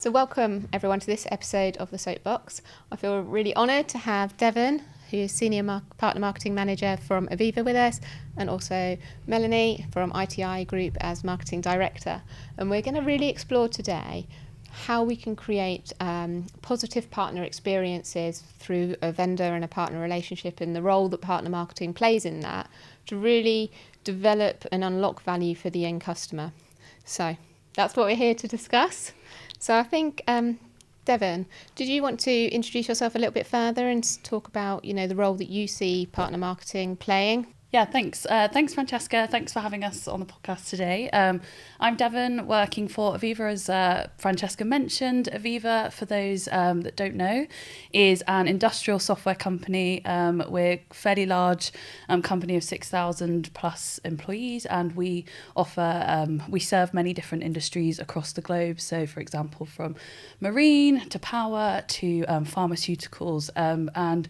So welcome everyone to this episode of the Soapbox. I feel really honoured to have Devon, who is Senior Partner Marketing Manager from Aviva with us, and also Melanie from ITI Group as Marketing Director. And we're going to really explore today how we can create positive partner experiences through a vendor and a partner relationship, and the role that partner marketing plays in that to really develop and unlock value for the end customer. So that's what we're here to discuss. So I think, Devon, did you want to introduce yourself a little bit further and talk about, the role that you see partner marketing playing? Yeah, thanks. Thanks, Francesca. Thanks for having us on the podcast today. I'm Devon, working for Aviva, as Francesca mentioned. Aviva, for those that don't know, is an industrial software company. We're a fairly large company of 6,000 plus employees, and we serve many different industries across the globe. So, for example, from marine to power to pharmaceuticals. And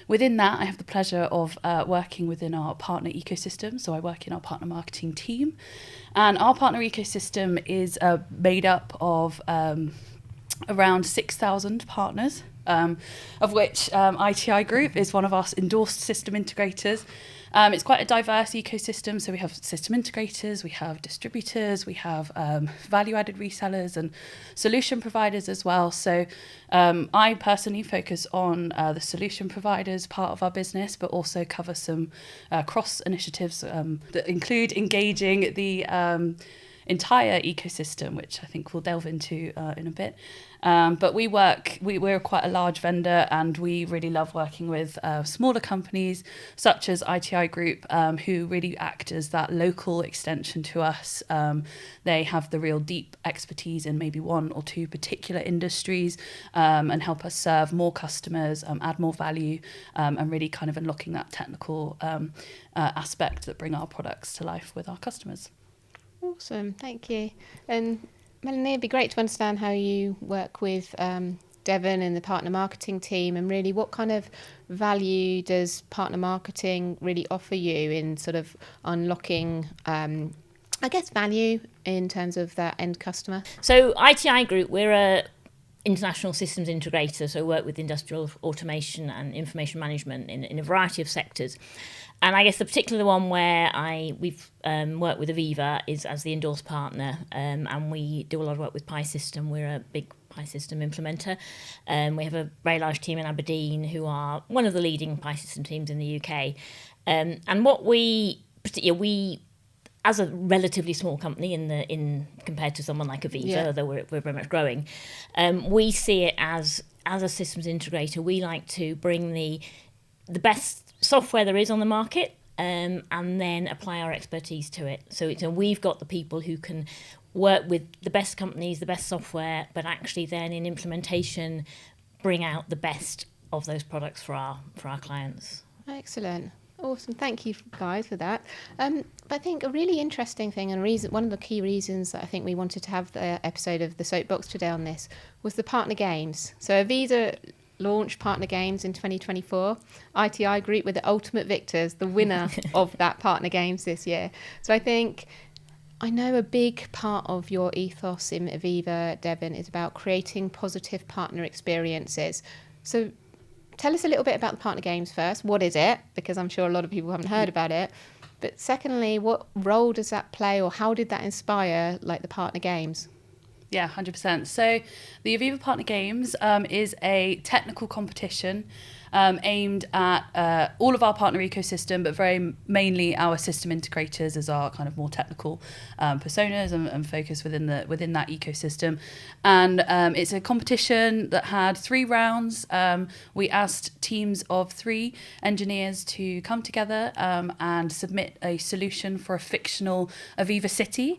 within that, I have the pleasure of working within our partner ecosystem. So I work in our partner marketing team. And our partner ecosystem is made up of around 6,000 partners, of which ITI Group is one of our endorsed system integrators. It's quite a diverse ecosystem. So we have system integrators, we have distributors, we have value-added resellers and solution providers as well. So I personally focus on the solution providers part of our business, but also cover some cross initiatives that include engaging the entire ecosystem, which I think we'll delve into in a bit. But we're quite a large vendor, and we really love working with smaller companies such as ITI Group, who really act as that local extension to us. They have the real deep expertise in maybe one or two particular industries, and help us serve more customers, add more value, and really kind of unlocking that technical aspect that bring our products to life with our customers. Awesome, thank you. And Melanie, it'd be great to understand how you work with Devon and the partner marketing team, and really what kind of value does partner marketing really offer you in sort of unlocking, value in terms of that end customer? So ITI Group, we're a international systems integrator, so work with industrial automation and information management in a variety of sectors. And I guess the particular one where we've worked with Aviva is as the endorsed partner, and we do a lot of work with Pi System. We're a big Pi System implementer. We have a very large team in Aberdeen who are one of the leading Pi System teams in the UK. And what we as a relatively small company in compared to someone like Aviva, although we're very much growing, we see it as a systems integrator. We like to bring the best software there is on the market, and then apply our expertise to it. So we've got the people who can work with the best companies, the best software, but actually then in implementation bring out the best of those products for our clients. Excellent. Awesome. Thank you guys for that. But I think a really interesting thing, and one of the key reasons that I think we wanted to have the episode of the Soapbox today on this was the partner games. So Aviva launched partner games in 2024. ITI Group were the ultimate victors, the winner of that partner games this year. So I know a big part of your ethos in Aviva, Devon, is about creating positive partner experiences. So tell us a little bit about the partner games first. What is it? Because I'm sure a lot of people haven't heard about it. But secondly, what role does that play, or how did that inspire the partner games? Yeah, 100%. So the Aviva Partner Games is a technical competition aimed at all of our partner ecosystem, but very mainly our system integrators as our kind of more technical personas and focus within that ecosystem. And it's a competition that had 3 rounds. We asked teams of 3 engineers to come together and submit a solution for a fictional Aviva city.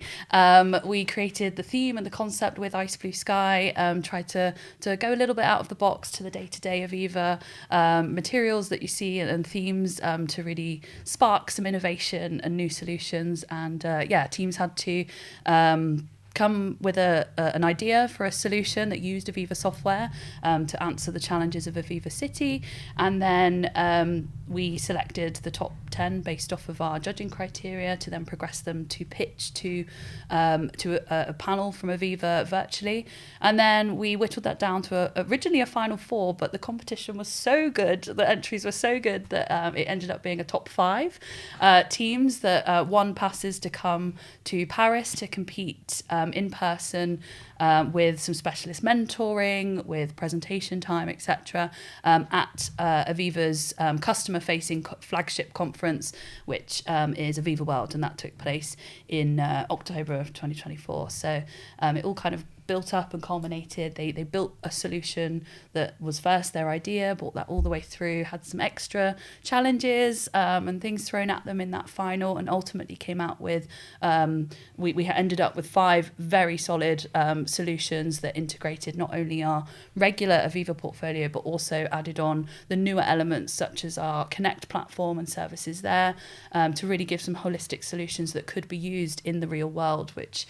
We created the theme and the concept with Ice Blue Sky, tried to go a little bit out of the box to the day-to-day Aviva materials that you see and themes to really spark some innovation and new solutions. And teams had to come with an idea for a solution that used Aviva software to answer the challenges of Aviva City, and then we selected the top 10 based off of our judging criteria to then progress them to pitch to a panel from Aviva virtually, and then we whittled that down to originally a final 4, but the competition was so good, the entries were so good that it ended up being a top 5 teams that won passes to come to Paris to compete in person with some specialist mentoring, with presentation time, etc. At Aviva's customer-facing flagship conference, which is Aviva World, and that took place in October of 2024. So it all kind of built up and culminated. They built a solution that was first their idea, brought that all the way through, had some extra challenges and things thrown at them in that final, and ultimately came out with, we ended up with 5 very solid solutions that integrated not only our regular Aviva portfolio, but also added on the newer elements such as our Connect platform and services there, to really give some holistic solutions that could be used in the real world, which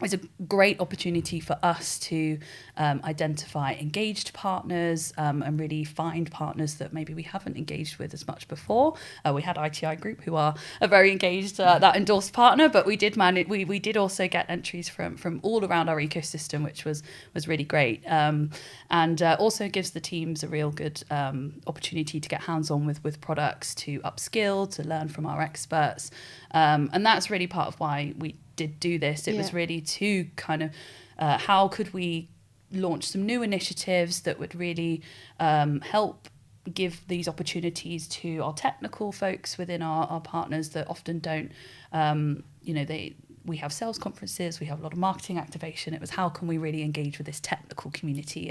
is a great opportunity for us to identify engaged partners and really find partners that maybe we haven't engaged with as much before. We had ITI Group, who are a very engaged, that endorsed partner, but we did manage. We did also get entries from all around our ecosystem, which was really great, and also gives the teams a real good opportunity to get hands-on with products, to upskill, to learn from our experts, and that's really part of why we did do this. It was really to kind of how could we launch some new initiatives that would really help give these opportunities to our technical folks within our partners that often don't, we have sales conferences, we have a lot of marketing activation. It was how can we really engage with this technical community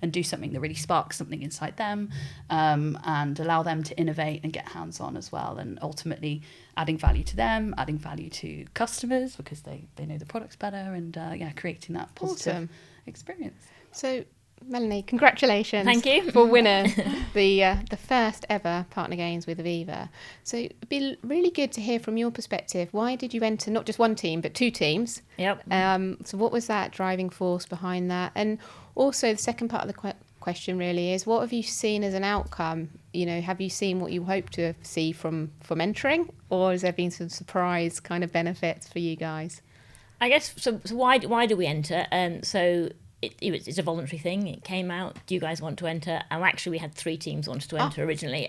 and do something that really sparks something inside them, and allow them to innovate and get hands-on as well, and ultimately adding value to them, adding value to customers because they know the products better, and creating that positive experience. So Melanie, congratulations. Thank you. For winning the first ever Partner Games with Aviva. So it'd be really good to hear from your perspective. Why did you enter not just one team, but 2 teams? Yep. So what was that driving force behind that? And also the second part of the question really is, what have you seen as an outcome? Have you seen what you hope to see from entering, or has there been some surprise kind of benefits for you guys? I guess, so why do we enter? So it's a voluntary thing. It came out, do you guys want to enter? And actually we had 3 teams wanted to enter originally.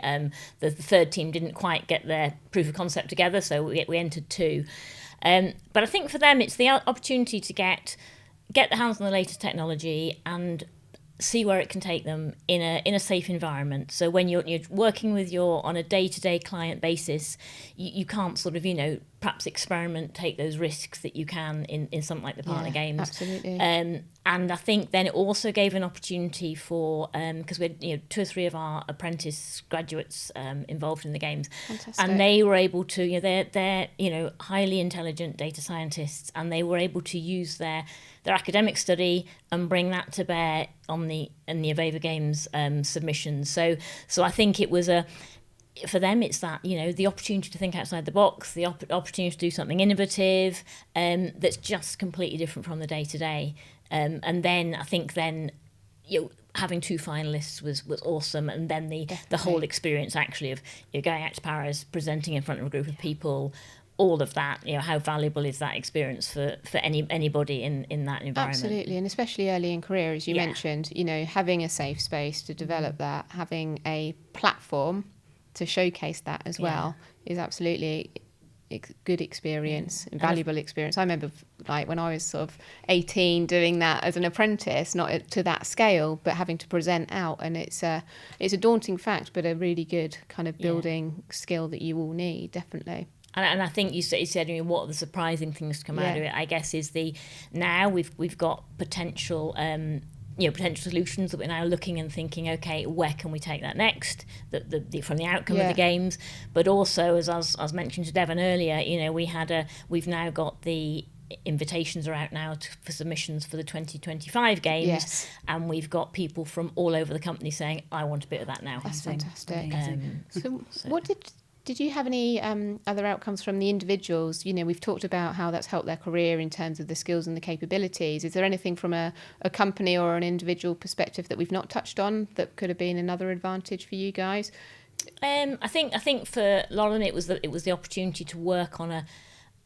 The third team didn't quite get their proof of concept together, so we entered 2. But I think for them it's the opportunity to get their hands on the latest technology and see where it can take them in a safe environment. So when you're working with on a day-to-day client basis, you can't sort of, perhaps experiment, take those risks that you can in something like the Partner Games. Absolutely. And I think then it also gave an opportunity for, because we had 2 or 3 of our apprentice graduates involved in the games. Fantastic. And they were able to, they're highly intelligent data scientists, and they were able to use their academic study and bring that to bear in the Aviva Games submissions. So I think it was for them, it's that, the opportunity to think outside the box, the opportunity to do something innovative that's just completely different from the day-to-day. And then I think having 2 finalists was awesome, and then the whole experience actually of going out to Paris, presenting in front of a group of people, all of that, how valuable is that experience for anybody in that environment? Absolutely, and especially early in career, as you mentioned, having a safe space to develop that, having a platform to showcase that as well is absolutely good experience, valuable experience. I remember when I was sort of 18 doing that as an apprentice, not to that scale, but having to present out, and it's a daunting fact, but a really good kind of building skill that you all need, definitely. And I think you said what are the surprising things to come out of it, I guess, is now we've got potential potential solutions that we're now looking and thinking, okay, where can we take that next, from the outcome of the games, but also as I was mentioned to Devon earlier, we've now got the invitations are out now for submissions for the 2025 games, and we've got people from all over the company saying, I want a bit of that now. That's fantastic. So what did Did you have any other outcomes from the individuals? We've talked about how that's helped their career in terms of the skills and the capabilities. Is there anything from a company or an individual perspective that we've not touched on that could have been another advantage for you guys? I think for Lauren it was the opportunity to work on a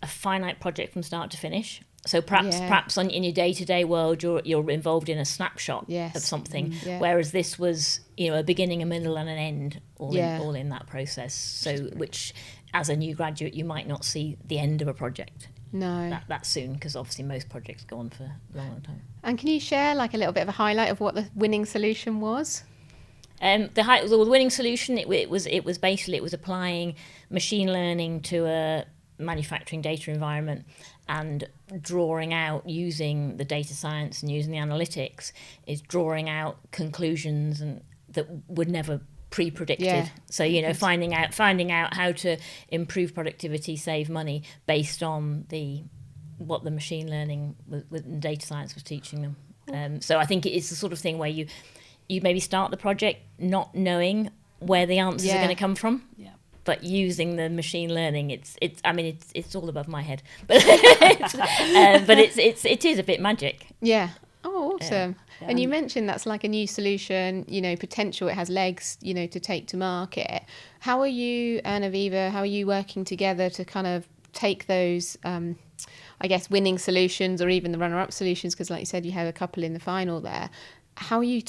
finite project from start to finish. So perhaps in your day-to-day world you're involved in a snapshot of something, whereas this was a beginning, a middle, and an end all in that process. So which, as a new graduate, you might not see the end of a project. No, that soon, because obviously most projects go on for a long time. And can you share like a little bit of a highlight of what the winning solution was? The winning solution it was applying machine learning to a manufacturing data environment and drawing out, using the data science and using the analytics, is drawing out conclusions and that were never pre-predicted. So finding out how to improve productivity, save money based on what the machine learning with data science was teaching them. So I think it's the sort of thing where you maybe start the project not knowing where the answers are going to come from. Yeah. But using the machine learning, it's all above my head, but it is a bit magic. Yeah. Oh, awesome. Yeah. And you mentioned that's like a new solution, potential, it has legs, to take to market. How are you and Aviva, how are you working together to kind of take those, winning solutions or even the runner-up solutions? Because like you said, you had a couple in the final there. How are you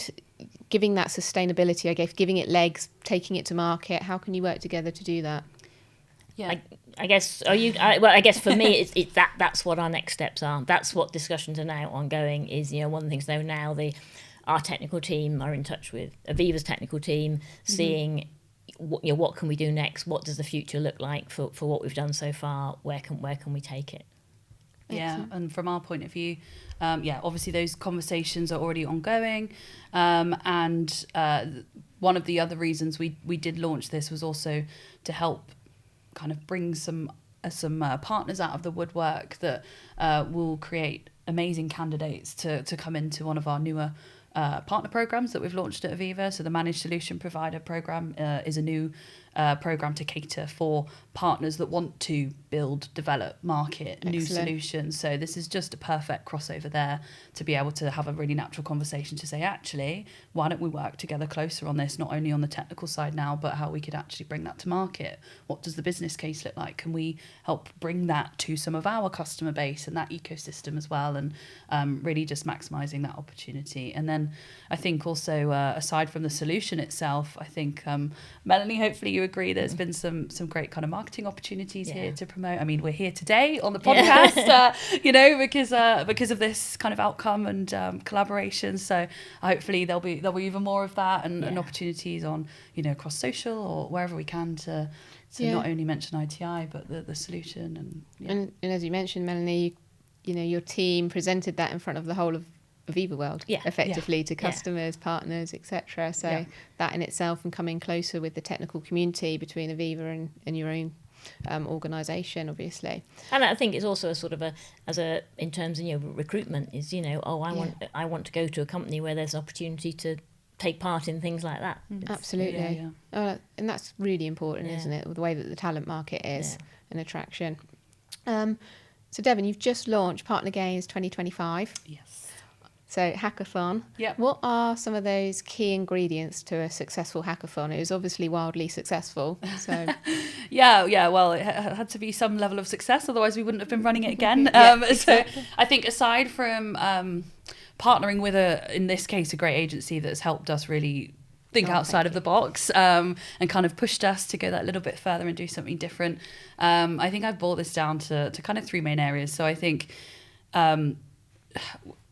giving that sustainability, giving it legs, taking it to market? How can you work together to do that? Yeah, I guess I guess for me it's that's what our next steps are. That's what discussions are now ongoing. Is one of the things though now our technical team are in touch with Aviva's technical team, seeing what can we do next? What does the future look like for what we've done so far? Where can we take it? Yeah, and from our point of view, obviously those conversations are already ongoing, and one of the other reasons we did launch this was also to help kind of bring some partners out of the woodwork that will create amazing candidates to come into one of our newer partner programs that we've launched at Aviva. So the Managed Solution Provider program is a new program to cater for partners that want to build, develop, market new solutions. So this is just a perfect crossover there to be able to have a really natural conversation to say, actually, why don't we work together closer on this, not only on the technical side now, but how we could actually bring that to market. What does the business case look like? Can we help bring that to some of our customer base and that ecosystem as well? And really just maximising that opportunity. And then I think also, aside from the solution itself, I think, Melanie, hopefully you agree there's been some great kind of marketing opportunities here to promote. I mean, we're here today on the podcast, because of this kind of outcome and collaboration. So hopefully there'll be even more of that and opportunities on, across social or wherever we can to not only mention ITI, but the solution. And as you mentioned, Melanie, your team presented that in front of the whole of Aviva World effectively to customers, partners, etc. So that in itself, and coming closer with the technical community between Aviva and your own organisation, obviously. And I think it's also a sort of in terms of recruitment is I want to go to a company where there's opportunity to take part in things like that. Absolutely. And that's really important, isn't it? The way that the talent market is an attraction. So Devon, you've just launched Partner Games 2025. Yes. So hackathon. Yeah. What are some of those key ingredients to a successful hackathon? It was obviously wildly successful. So Well, it had to be some level of success, otherwise we wouldn't have been running it again. Exactly. So I think aside from partnering with in this case, a great agency that's helped us really think outside of the box and kind of pushed us to go that little bit further and do something different. I think I've boiled this down to kind of three main areas. So I think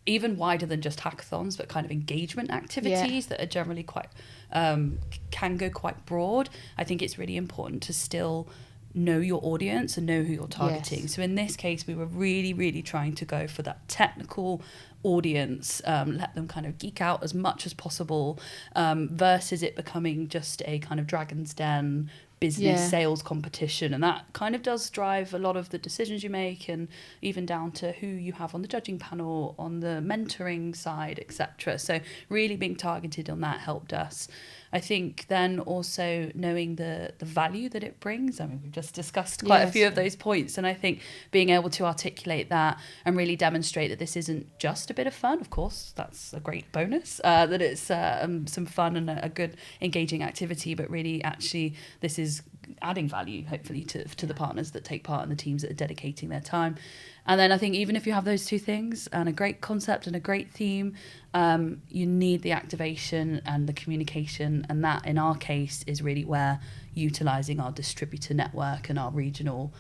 even wider than just hackathons, but kind of engagement activities that are generally quite, can go quite broad. I think it's really important to still know your audience and know who you're targeting. Yes. So in this case, we were really, really trying to go for that technical audience, let them kind of geek out as much as possible, versus it becoming just a kind of Dragon's Den business sales competition. And that kind of does drive a lot of the decisions you make, and even down to who you have on the judging panel, on the mentoring side, etc. So really being targeted on that helped us. I think then also knowing the value that it brings. I mean, we've just discussed quite a few of those points, and I think being able to articulate that and really demonstrate that this isn't just a bit of fun. Of course, that's a great bonus, that it's some fun and a good engaging activity, but really actually this is adding value, hopefully, to the partners that take part and the teams that are dedicating their time. And then I think even if you have those two things and a great concept and a great theme, you need the activation and the communication. And that, in our case, is really where utilising our distributor network and our regional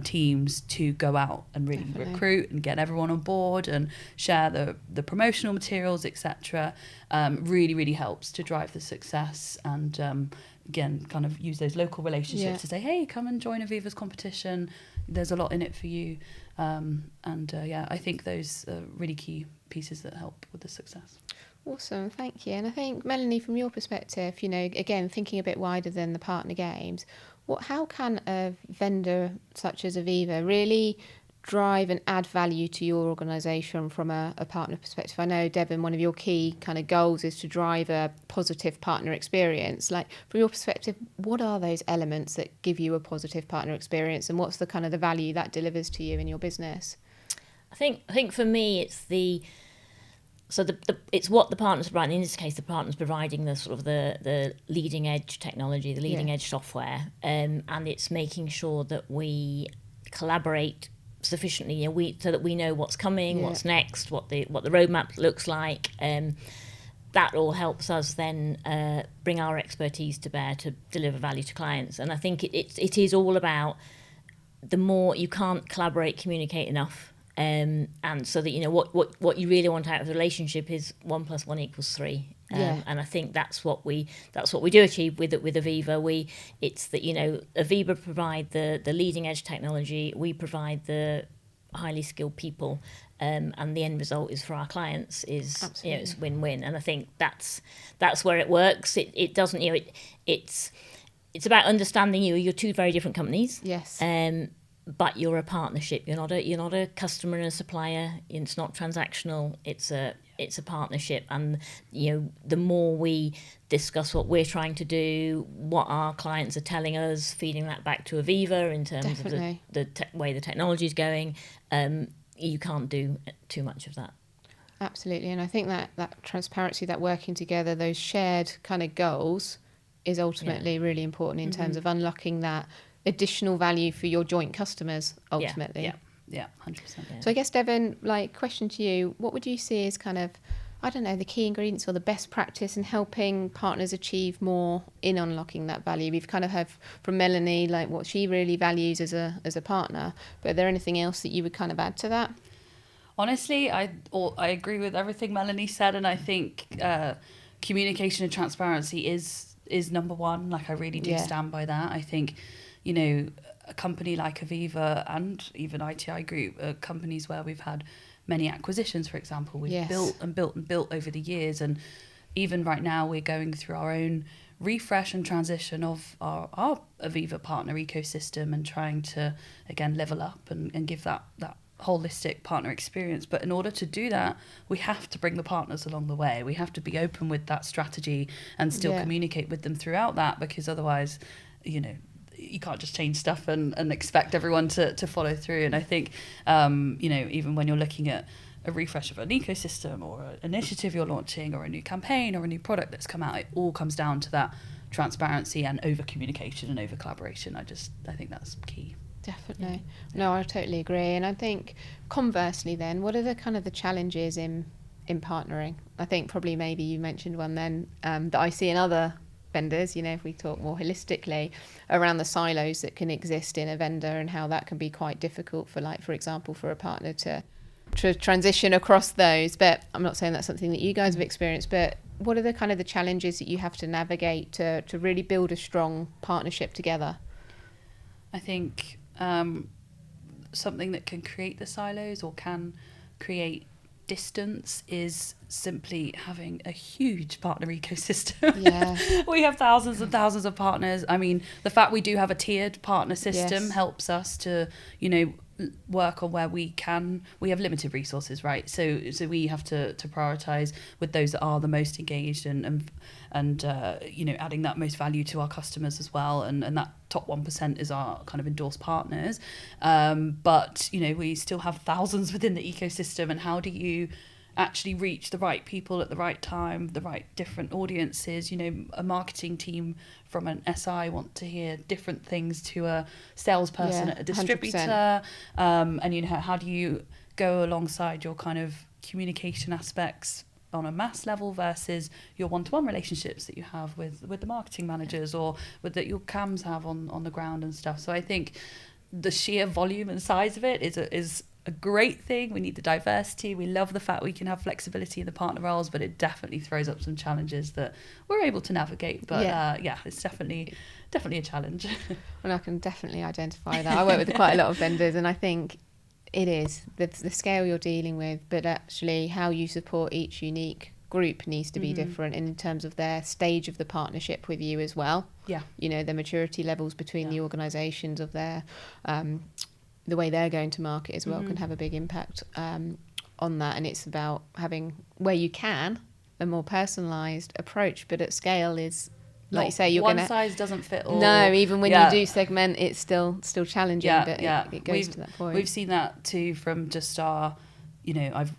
teams to go out and really recruit and get everyone on board and share the promotional materials, etc. Really, really helps to drive the success and again, kind of use those local relationships to say, hey, come and join Aviva's competition. There's a lot in it for you. I think those are really key pieces that help with the success. Awesome, thank you. And I think, Melanie, from your perspective, again, thinking a bit wider than the partner games, how can a vendor such as Aviva really drive and add value to your organisation from a partner perspective? I know, Devon, one of your key kind of goals is to drive a positive partner experience. Like, from your perspective, what are those elements that give you a positive partner experience, and what's the kind of the value that delivers to you in your business? I think for me it's it's what the partners provide. In this case, the partners providing the sort of the leading edge technology, the leading edge software, and it's making sure that we collaborate sufficiently, so that we know what's coming, what's next, what the roadmap looks like. That all helps us then bring our expertise to bear to deliver value to clients. And I think it is all about, the more you can't collaborate, communicate enough. And so that what you really want out of the relationship is 1 + 1 = 3. And I think that's what we do achieve with Aviva. It's that Aviva provide the leading edge technology, we provide the highly skilled people, and the end result is for our clients is it's win-win. And I think that's where it works. It doesn't it's about understanding you're two very different companies. Yes. But you're a partnership. You're not a customer and a supplier. It's not transactional. It's a partnership. And the more we discuss what we're trying to do, what our clients are telling us, feeding that back to Aviva in terms of the way the technology is going, you can't do too much of that. Absolutely. And I think that transparency, that working together, those shared kind of goals is ultimately really important in terms of unlocking that additional value for your joint customers ultimately. Yeah, 100%. Yeah. So I guess, Devon, question to you, what would you see as kind of, I don't know, the key ingredients or the best practice in helping partners achieve more in unlocking that value? We've kind of heard from Melanie what she really values as a partner, but is there anything else that you would kind of add to that? Honestly, I agree with everything Melanie said, and I think communication and transparency is number one. I really do stand by that. I think a company like Aviva and even ITI Group are companies where we've had many acquisitions, for example. We've built and built and built over the years. And even right now, we're going through our own refresh and transition of our Aviva partner ecosystem and trying to, again, level up and give that holistic partner experience. But in order to do that, we have to bring the partners along the way. We have to be open with that strategy and still communicate with them throughout that, because otherwise, you can't just change stuff and expect everyone to follow through. And I think, even when you're looking at a refresh of an ecosystem or an initiative you're launching or a new campaign or a new product that's come out, it all comes down to that transparency and over communication and over collaboration. I think that's key. Definitely. No, I totally agree. And I think conversely then, what are the kind of the challenges in partnering? I think probably maybe you mentioned one then that I see in other vendors, if we talk more holistically around the silos that can exist in a vendor and how that can be quite difficult for example, for a partner to transition across those. But I'm not saying that's something that you guys have experienced, but what are the kind of the challenges that you have to navigate to really build a strong partnership together? I think something that can create the silos or can create distance is simply having a huge partner ecosystem. We have thousands and thousands of partners. I mean, the fact we do have a tiered partner system helps us to work on where we have limited resources, right? So we have to prioritize with those that are the most engaged and adding that most value to our customers as well, and that top 1% is our kind of endorsed partners, but we still have thousands within the ecosystem, and how do you actually reach the right people at the right time, the right different audiences? A marketing team from an SI want to hear different things to a salesperson at a distributor. 100%. And how do you go alongside your kind of communication aspects on a mass level versus your one-to-one relationships that you have with the marketing managers or that your CAMs have on the ground and stuff. So I think the sheer volume and size of it is a great thing. We need the diversity. We love the fact we can have flexibility in the partner roles, but it definitely throws up some challenges that we're able to navigate. But it's definitely a challenge. Well, I can definitely identify that. I work with quite a lot of vendors, and I think it is the scale you're dealing with, but actually how you support each unique group needs to be different in terms of their stage of the partnership with you as well. Yeah. The maturity levels between the organisations of their the way they're going to market as well can have a big impact on that. And it's about having, where you can, a more personalised approach, but at scale is, like you say, you're one size doesn't fit all. No, even when you do segment, it's still challenging, but it goes to that point. We've seen that too from just our, I've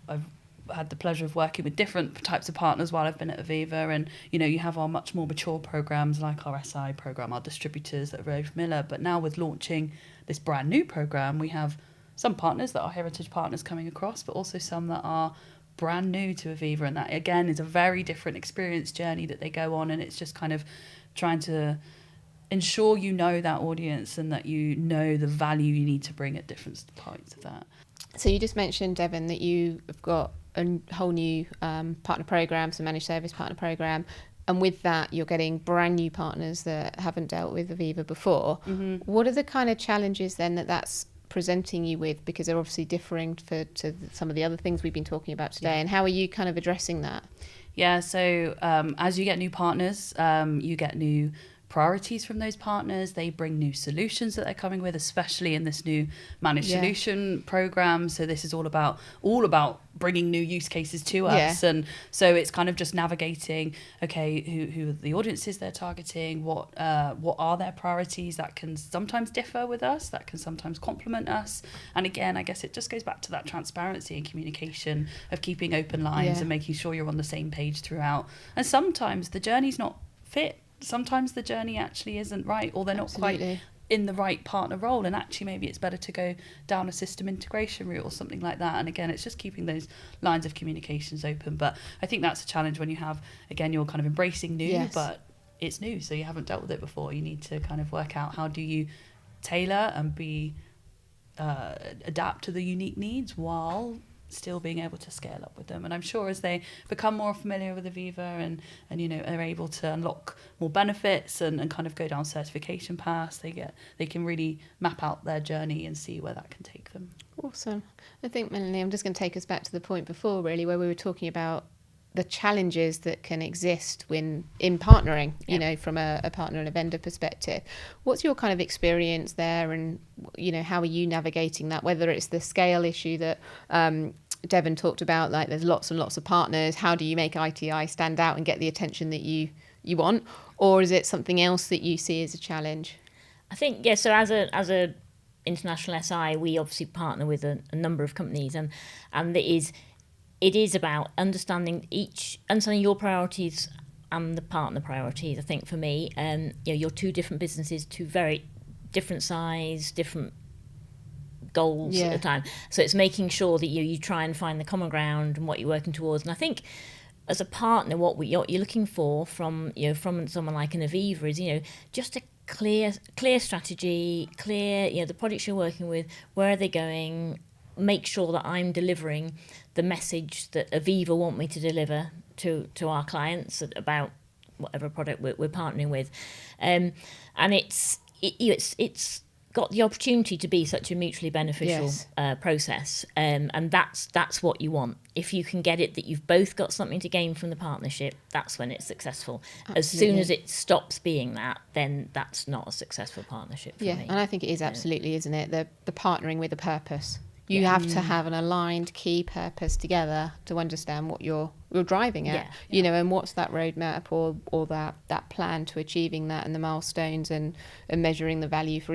had the pleasure of working with different types of partners while I've been at Aviva, and you have our much more mature programs like our SI program, our distributors that are very familiar, but now with launching this brand new program, we have some partners that are heritage partners coming across, but also some that are brand new to Aviva, and that again is a very different experience journey that they go on, and it's just kind of trying to ensure that audience and that the value you need to bring at different points of that. So you just mentioned, Devon, that you have got a whole new partner program, so managed service partner program, and with that you're getting brand new partners that haven't dealt with Aviva before. What are the kind of challenges then that's presenting you with, because they're obviously differing to some of the other things we've been talking about today, and how are you kind of addressing that? So as you get new partners, you get new priorities from those partners. They bring new solutions that they're coming with, especially in this new managed solution program. So this is all about bringing new use cases to us, and so it's kind of just navigating, okay, who are the audiences they're targeting, what are their priorities that can sometimes differ with us, that can sometimes complement us, and again I guess it just goes back to that transparency and communication of keeping open lines and making sure you're on the same page throughout. And sometimes the journey's not fit. Sometimes the journey actually isn't right, or they're not quite in the right partner role, and actually maybe it's better to go down a system integration route or something like that. And again, it's just keeping those lines of communications open. But I think that's a challenge when you have, again, you're kind of embracing new, but it's new, so you haven't dealt with it before. You need to kind of work out how do you tailor and adapt to the unique needs while still being able to scale up with them. And I'm sure as they become more familiar with Aviva and are able to unlock more benefits and kind of go down certification paths, they can really map out their journey and see where that can take them. Awesome. I think, Melanie, I'm just going to take us back to the point before, really, where we were talking about the challenges that can exist in partnering, from a partner and a vendor perspective. What's your kind of experience there, and how are you navigating that, whether it's the scale issue that Devon talked about, like there's lots and lots of partners, how do you make ITI stand out and get the attention that you want, or is it something else that you see as a challenge? I think, so as a international SI, we obviously partner with a number of companies, and it is about understanding your priorities and the partner priorities. I think for me, you're two different businesses, two very different size, different goals at the time. So it's making sure that you try and find the common ground and what you're working towards. And I think as a partner, what you're looking for from someone like an Aviva is just a clear strategy, clear the products you're working with, where are they going. Make sure that I'm delivering the message that Aviva want me to deliver to our clients about whatever product we're partnering with, and it's got the opportunity to be such a mutually beneficial process, and that's what you want. If you can get it that you've both got something to gain from the partnership, that's when it's successful. Absolutely. As soon as it stops being that, then that's not a successful partnership for me. And I think it is absolutely, isn't it? The partnering with a purpose. You have to have an aligned key purpose together to understand what you're driving at, you know, and what's that roadmap or that plan to achieving that, and the milestones and measuring the value for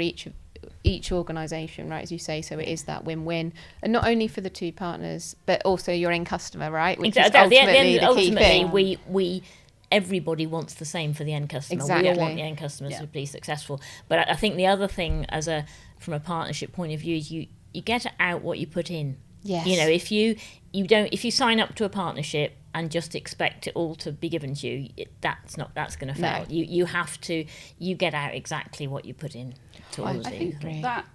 each organisation, right, as you say. So it is that win-win, and not only for the two partners, but also your end customer, right? Which is ultimately the key thing. We everybody wants the same for the end customer. Exactly. We all want the end customers to be successful. But I think the other thing, from a partnership point of view, is you get out what you put in. Yes. You know, if you sign up to a partnership and just expect it all to be given to you, that's going to fail. No. You get out exactly what you put in to all of these. I think that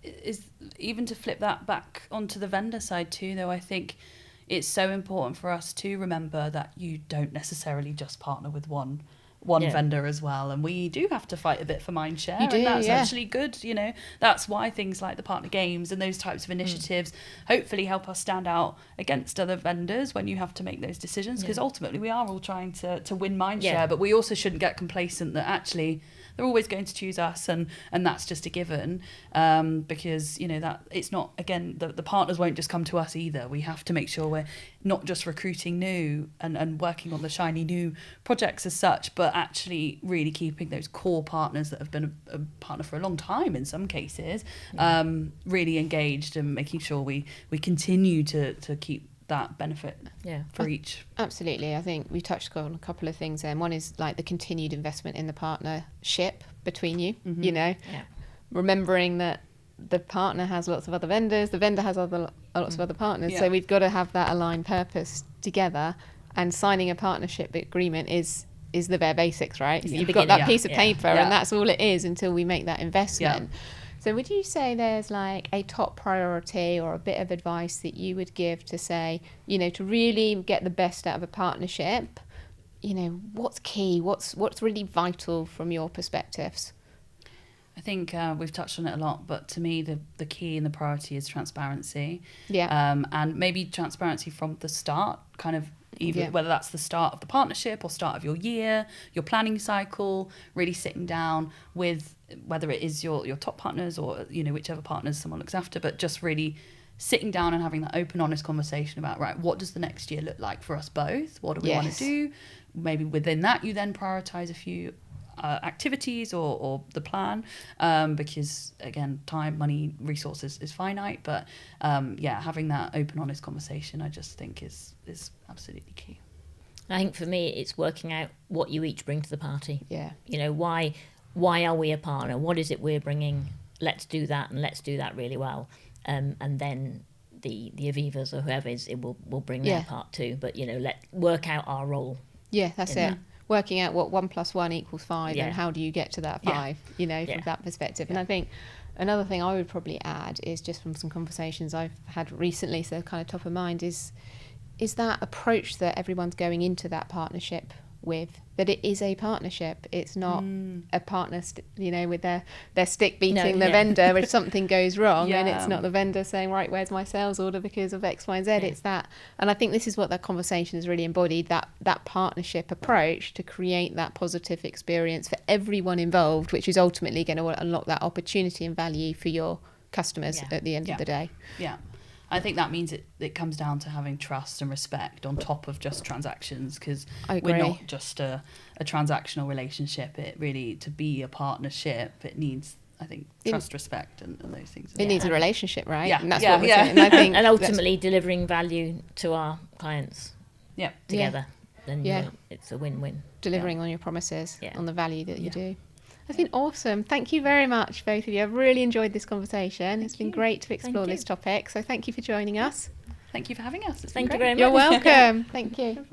is, even to flip that back onto the vendor side too, though, I think it's so important for us to remember that you don't necessarily just partner with one vendor as well, and we do have to fight a bit for mind share, and that's actually good. You know, that's why things like the partner games and those types of initiatives hopefully help us stand out against other vendors when you have to make those decisions, because ultimately we are all trying to win mind share, but we also shouldn't get complacent that actually they're always going to choose us, and that's just a given, because, you know, that it's not, again, the partners won't just come to us either. We have to make sure we're not just recruiting new and working on the shiny new projects as such, but actually really keeping those core partners that have been a partner for a long time in some cases, really engaged, and making sure we continue to keep that benefit for each. Absolutely. I think we touched on a couple of things there. And one is like the continued investment in the partnership between you, you know, remembering that the partner has lots of other vendors, the vendor has lots of other partners. So we've got to have that aligned purpose together, and signing a partnership agreement is the bare basics, right? So you've got that piece of paper and that's all it is until we make that investment. So would you say there's like a top priority or a bit of advice that you would give to say, you know, to really get the best out of a partnership, you know, what's key, what's really vital from your perspectives? I think we've touched on it a lot, but to me the key and the priority is transparency. And maybe transparency from the start, kind of, even whether that's the start of the partnership or start of your year, your planning cycle, really sitting down with whether it is your top partners or, you know, whichever partners someone looks after, but just really sitting down and having that open, honest conversation about, right, what does the next year look like for us both? What do we want to do? Maybe within that you then prioritize a few activities or the plan, because again, time, money, resources is finite, but having that open, honest conversation, I just think is absolutely key. I think for me it's working out what you each bring to the party. You know, why are we a partner? What is it we're bringing? Let's do that, and let's do that really well, and then the Avivas or whoever will bring their part too, but, you know, let's work out our role. That's it. Working out what 1 + 1 = 5, and how do you get to that 5, you know, from that perspective. And I think another thing I would probably add is, just from some conversations I've had recently, so kind of top of mind, is that approach that everyone's going into that partnership with, that it is a partnership. It's not a partner, you know, with their stick beating the vendor if something goes wrong, and it's not the vendor saying, right, where's my sales order because of X, Y, and Z. It's that, and I think this is what that conversation has really embodied, that partnership approach to create that positive experience for everyone involved, which is ultimately going to unlock that opportunity and value for your customers at the end of the day. I think that means it comes down to having trust and respect on top of just transactions, because we're not just a transactional relationship. It really, to be a partnership, it needs, I think, trust, respect, and those things. It needs a relationship, right? Yeah, and that's what we're saying. And I think and ultimately delivering value to our clients together. Then it's a win-win. Delivering on your promises, on the value that you do. That's been awesome. Thank you very much, both of you. I've really enjoyed this conversation. It's been great to explore this topic. So thank you for joining us. Thank you for having us. Thank you very much. You're welcome. Thank you.